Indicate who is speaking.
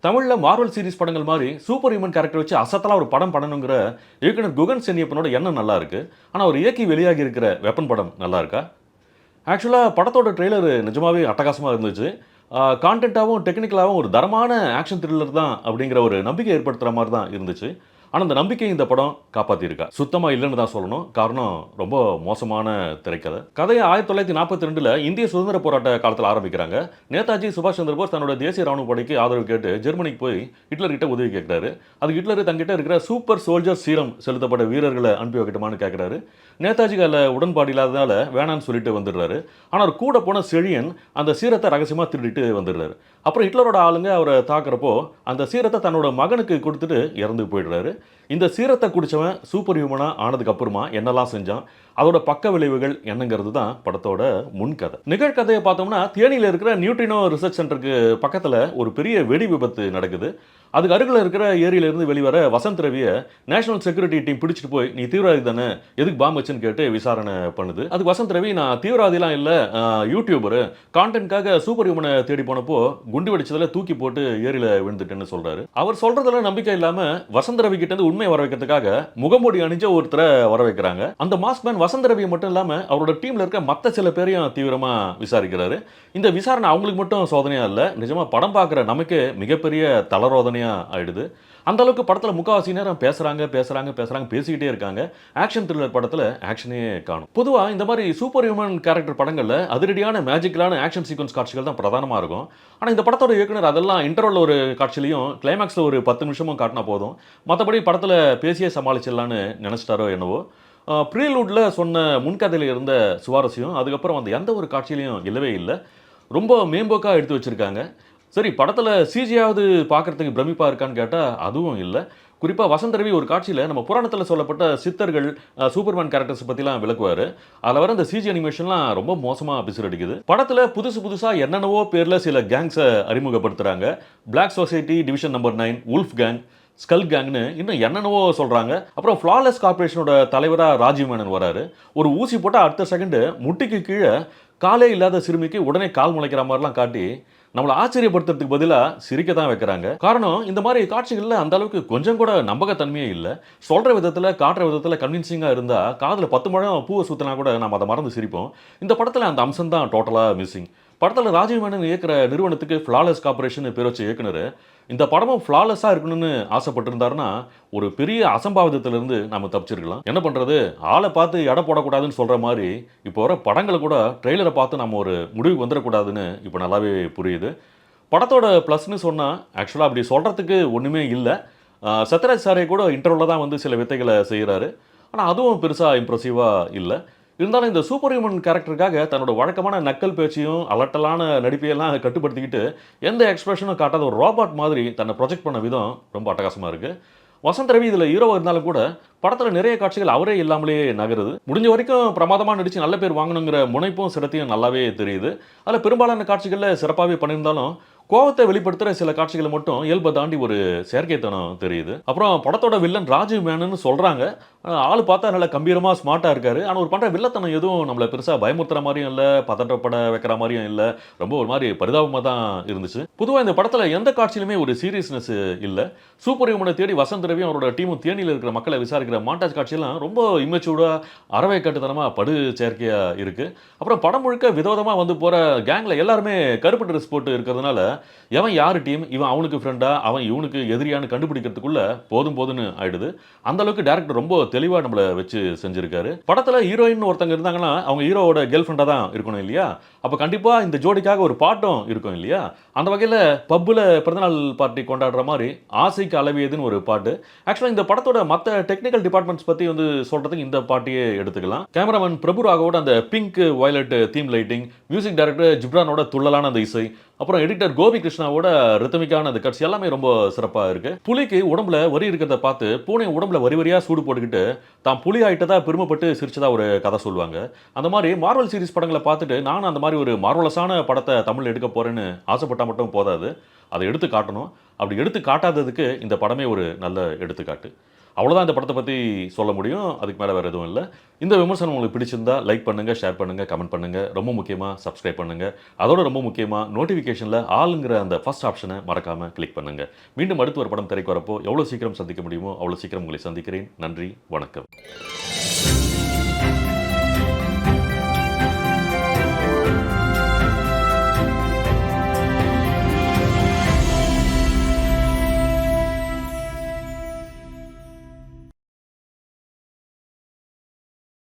Speaker 1: தமிழ்ல Marvel series படங்கள் மாதிரி சூப்பர் ஹியூமன் கேரக்டர் வச்சு அசத்தலா ஒரு படம் பண்ணணுங்கிற இயக்குனர் குகன் சென்னியப்பனோட எண்ணம் நல்லா இருக்கு. ஆனா அவர் இயக்கி வெளியாகி இருக்கிற வெப்பன் படம் நல்லா இருக்கா? ஆக்சுவலா படத்தோட ட்ரெய்லர் நிஜமாவே அட்டகாசமா இருந்துச்சு. கான்டென்ட்டாவும், டெக்னிக்கலாவும் ஒரு தரமான ஆக்ஷன் த்ரில்லர் தான் அப்படிங்கிற ஒரு நம்பிக்கை ஏற்படுத்துற மாரி தான் இருந்துச்சு. ஆனா அந்த நம்பிக்கையை இந்த படம் காப்பாத்தியிருக்கா? சுத்தமா இல்லன்னு தான் சொல்லணும். காரணம் ரொம்ப மோசமான திரைக்கதை. கதைய 1942ல இந்திய சுதந்திர போராட்ட காலத்துல ஆரம்பிக்கிறாங்க. நேதாஜி சுபாஷ் சந்திர போஸ் தன்னோட தேசிய ராணுவ படைக்கு ஆதரவு கேட்டு ஜெர்மனிக்கு போய் ஹிட்லர் கிட்ட உதவி கேட்கிறாரு. அதுக்கு ஹிட்லர் தங்கிட்ட இருக்கிற சூப்பர் சோல்ஜர் சீரம் செலுத்தப்பட்ட வீரர்களை அனுப்பி வைக்கட்டுமான்னு கேட்கிறாரு. நேதாஜிக்கு அதில் உடன்பாடு இல்லாததால வேணான்னு சொல்லிட்டு வந்துடுறாரு. ஆனால் அவர் கூட போன செழியன் அந்த சீரத்தை ரகசியமாக திருடிட்டு வந்துடுறாரு. அப்புறம் ஹிட்லரோட ஆளுங்க அவரை தாக்குறப்போ அந்த சீரத்தை தன்னோட மகனுக்கு கொடுத்துட்டு இறந்து போயிடுறாரு. இந்த சீரத்தை குடிச்சவன் சூப்பர் ஹியூமனா ஆனதுக்கு அப்புறமா என்னெல்லாம் செஞ்சான், அதோட பக்க விளைவுகள் என்னங்கிறது தான் படத்தோட முன்கதை. நிகழ்கதையை பார்த்தோம்னா தேனியில் இருக்கிற நியூட்ரினோ ரிசர்ச் சென்டருக்கு பக்கத்தில் ஒரு பெரிய வெடி விபத்து நடக்குது. அதுக்கு அருகில் இருக்கிற ஏரியிலிருந்து வெளிவர வசந்த் ரவியை நேஷனல் செக்யூரிட்டி டீம் பிடிச்சிட்டு போய் நீ தீவிரவாதி தானே, எதுக்கு பாம்பு வச்சுன்னு கேட்டு விசாரணை பண்ணுது. அதுக்கு வசந்த் ரவி நான் தீவிரவாதிலாம் இல்லை, யூடியூபர், கான்டென்ட்காக சூப்பர் ஹியூமனை தேடி போனப்போ குண்டு வெடிச்சதில் தூக்கி போட்டு ஏரியில் விழுந்துட்டேன்னு சொல்றாரு. அவர் சொல்றதுல நம்பிக்கை இல்லாமல் வசந்த் ரவி கிட்ட இருந்து உண்மையை வர வைக்கிறதுக்காக முகமூடி அணிஞ்ச ஒருத்தரை வர வைக்கிறாங்க. அந்த மாஸ்க்மேன் வசந்த் ரவி மட்டும் இல்லாமல் அவரோட டீம்ல இருக்க மற்ற சில பேரையும் தீவிரமா விசாரிக்கிறாரு. இந்த விசாரணை அவங்களுக்கு மட்டும் சோதனையா இல்லை, நிஜமா படம் பார்க்குற நமக்கு மிகப்பெரிய தலரோதனையா ஆயிடுது. அந்த அளவுக்கு படத்துல முக்காவாசி நேரம் பேசுறாங்க பேசிக்கிட்டே இருக்காங்க. ஆக்ஷன் த்ரில்லர் படத்துல ஆக்ஷனே காணும். பொதுவா இந்த மாதிரி சூப்பர் ஹியூமன் கேரக்டர் படங்கள்ல அதிரடியான மேஜிக்கலான ஆக்ஷன் சீக்வன்ஸ் காட்சிகள் தான் பிரதானமா இருக்கும். ஆனா இந்த படத்தோட இயக்குனர் அதெல்லாம் இன்டர்வல்ல ஒரு காட்சியிலையும் கிளைமேக்ஸ்ல ஒரு 10 நிமிஷமும் காட்டினா போதும், மற்றபடி படத்துல பேசியே சமாளிச்சிடலான்னு நினைச்சிட்டாரோ என்னவோ. ப்ரீலூட்ல சொன்ன முன்கதையில் இருந்த சுவாரஸ்யம் அதுக்கப்புறம் அந்த எந்த ஒரு காட்சியிலையும் இல்லவே இல்லை. ரொம்ப மேம்போக்கா எடுத்து வச்சிருக்காங்க. சரி, படத்தில் சிஜியாவது பார்க்குறதுக்கு பிரமிப்பா இருக்கான்னு கேட்டால் அதுவும் இல்லை. குறிப்பாக வசந்த் ரவி ஒரு காட்சியில் நம்ம புராணத்தில் சொல்லப்பட்ட சித்தர்கள், சூப்பர்மேன் கேரக்டர்ஸ் பற்றிலாம் விளக்குவார். அதில் வர அந்த சிஜி அனிமேஷன்லாம் ரொம்ப மோசமாக பிசிறடிக்குது. படத்தில் புதுசாக என்னென்னவோ பேரில் சில கேங்ஸை அறிமுகப்படுத்துகிறாங்க. Black society, division number 9, wolf gang, skull கேங்னு இன்னும் என்னென்னவோ சொல்கிறாங்க. அப்புறம் ஃப்ளாலெஸ் கார்பரேஷனோட தலைவராக ராஜீவ் மேனன் வராரு. ஒரு ஊசி போட்டால் அடுத்த செகண்டு முட்டிக்கு கீழே காலே இல்லாத சிறுமிக்கு உடனே கால் முளைக்கிற மாதிரிலாம் காட்டி நம்மளை ஆச்சரியப்படுத்துறதுக்கு பதிலாக சிரிக்க தான் வைக்கிறாங்க. காரணம் இந்த மாதிரி காட்சிகளில் அந்த அளவுக்கு கொஞ்சம் கூட நம்பகத்தன்மையே இல்லை. சொல்கிற விதத்தில் காட்டுற விதத்தில் கன்வின்சிங்காக இருந்தால் காதில் 10 முழம் பூவை சுற்றினா கூட நம்ம அதை மறந்து சிரிப்போம். இந்த படத்தில் அந்த அம்சம் தான் டோட்டலாக மிஸ்ஸிங். படத்தில் ராஜீவ் மேனன் இயக்குற நிறுவனத்துக்கு ஃப்ளாலெஸ் கார்பரேஷன் பேர் வச்ச இயக்குனர் இந்த படமும் ஃப்ளாலெஸ்ஸாக இருக்கணும்னு ஆசைப்பட்டிருந்தாருன்னா ஒரு பெரிய அசம்பாவிதத்திலிருந்து நம்ம தப்பிச்சிருக்கலாம். என்ன பண்ணுறது, ஆளை பார்த்து எடை போடக்கூடாதுன்னு சொல்கிற மாதிரி இப்போ வர படங்களை கூட ட்ரெய்லரை பார்த்து நம்ம ஒரு முடிவுக்கு வந்துடக்கூடாதுன்னு இப்போ நல்லாவே புரியுது. படத்தோட ப்ளஸ்ன்னு சொன்னால் ஆக்சுவலாக அப்படி சொல்கிறதுக்கு ஒன்றுமே இல்லை. சத்யராஜ் சாரே கூட இன்டர்வலில் தான் வந்து சில வித்தைகளை செய்கிறாரு. ஆனால் அதுவும் பெருசாக இம்ப்ரெசிவாக இல்லை. இருந்தாலும் இந்த சூப்பர் ஹியூமன் கேரக்டருக்காக தன்னோட வழக்கமான நக்கல் பேச்சையும் அலட்டலான நடிப்பையெல்லாம் கட்டுப்படுத்திக்கிட்டு எந்த எக்ஸ்பிரஷனும் காட்டாத ஒரு ரோபாட் மாதிரி தன்னை ப்ரொஜெக்ட் பண்ண விதம் ரொம்ப அட்டகாசமாக இருக்குது. வசந்த் ரவி இதில் ஹீரோவாக இருந்தாலும் கூட படத்தில் நிறைய காட்சிகள் அவரே இல்லாமலே நகருது. முடிஞ்ச வரைக்கும் பிரமாதமாக நடித்து நல்ல பேர் வாங்கணுங்கிற முனைப்பும் சிரத்தையும் நல்லாவே தெரியுது. அதில் பெரும்பாலான காட்சிகளில் சிறப்பாகவே பண்ணியிருந்தாலும் கோவத்தை வெளிப்படுத்துகிற சில காட்சிகளை மட்டும் இயல்பை தாண்டி ஒரு செயற்கைத்தனம் தெரியுது. அப்புறம் படத்தோட வில்லன் ராஜீவ் மேனன்னு சொல்கிறாங்க. ஆள் பார்த்தா நல்லா கம்பீரமாக ஸ்மார்ட்டாக இருக்காரு. ஆனால் ஒரு பண்ணுற வில்லத்தனம் எதுவும் நம்மளை பெருசாக பயமுறுத்துற மாதிரியும் இல்லை, பதட்டப்பட வைக்கிற மாதிரியும் இல்லை. ரொம்ப ஒரு மாதிரி பரிதாபமாக தான் இருந்துச்சு. பொதுவாக இந்த படத்தில் எந்த காட்சியிலுமே ஒரு சீரியஸ்னஸ் இல்லை. சூப்பர் ஹியூமனை தேடி வசந்த் ரவி அவரோட டீமும் தேனியில் இருக்கிற மக்களை விசாரிக்கிற மாண்டாஜ் காட்சியெல்லாம் ரொம்ப இம்மெச்சூர்டாக அறவை கட்டுத்தனமாக படு செயற்கையாக இருக்குது. அப்புறம் படம் முழுக்க விதவிதமாக வந்து போகிற கேங்கில் எல்லாருமே கருப்பு ட்ரெஸ் போட்டு இருக்கிறதுனால எவன் யார் டீம், இவன் அவனுக்கு ஃப்ரெண்டா, அவன் இவனுக்கு எதிரியான்னு கண்டுபிடிக்கிறதுக்குள்ள போதும்னு ஆயிடுது. அந்த அளவுக்கு டேரக்டர் ரொம்ப தெளிவாக நம்மளை வச்சு செஞ்சிருக்காரு. படத்தில் ஹீரோயின் ஒருத்தங்க இருந்தாங்கன்னா அவங்க ஹீரோவோட கேர்ள் ஃப்ரெண்டாக தான் இருக்கணும் இல்லையா? அப்போ கண்டிப்பாக இந்த ஜோடிக்காக ஒரு பாட்டும் இருக்கும் இல்லையா? அந்த வகையில் பப்பில் பிறந்தநாள் பார்ட்டி கொண்டாடுற மாதிரி ஆசைக்கு அளவியதுன்னு ஒரு பாட்டு. ஆக்சுவலாக இந்த படத்தோட மற்ற டெக்னிக்கல் டிபார்ட்மெண்ட்ஸ் பற்றி வந்து சொல்கிறதுக்கு இந்த பாட்டியே எடுத்துக்கலாம். கேமராமேன் பிரபு ராகவோட அந்த pink violet theme lighting, music director ஜிப்ரானோட துள்ளலான அந்த இசை, அப்புறம் எடிட்டர் கோபி கிருஷ்ணாவோட ரித்தமிக்கான அந்த கட்சி எல்லாமே ரொம்ப சிறப்பாக இருக்கு. புலிக்கு உடம்புல வரி இருக்கிறத பார்த்து பூனை உடம்புல வரி வரியாக சூடு போட்டுக்கிட்டு தான் புலி ஆகிட்டதா பெருமைப்பட்டு சிரிச்சதா ஒரு கதை சொல்லுவாங்க. அந்த மாதிரி மார்வல் சீரிஸ் படங்களை பார்த்துட்டு நானும் அந்த மாதிரி ஒரு மார்வலஸான படத்தை தமிழ் எடுக்க போறேன்னு ஆசைப்பட்டால் மட்டும் போதாது, அதை எடுத்து காட்டணும். அப்படி எடுத்து காட்டாததுக்கு இந்த படமே ஒரு நல்ல எடுத்துக்காட்டு. அவ்வளோதான் இந்த படத்தை பற்றி சொல்ல முடியும். அதுக்கு மேலே வேறு எதுவும் இல்லை. இந்த விமர்சனம் உங்களுக்கு பிடிச்சிருந்தா லைக் பண்ணுங்கள், ஷேர் பண்ணுங்கள், கமெண்ட் பண்ணுங்கள். ரொம்ப முக்கியமாக சப்ஸ்கிரைப் பண்ணுங்கள். அதோட ரொம்ப முக்கியமாக நோட்டிஃபிகேஷனில் ஆளுங்கிற அந்த ஃபர்ஸ்ட் ஆப்ஷனை மறக்காமல் கிளிக் பண்ணுங்கள். மீண்டும் அடுத்து ஒரு படம் திரைக்கு வரப்போ எவ்வளோ சீக்கிரம் சந்திக்க முடியுமோ அவ்வளோ சீக்கிரம் உங்களை சந்திக்கிறேன். நன்றி, வணக்கம்.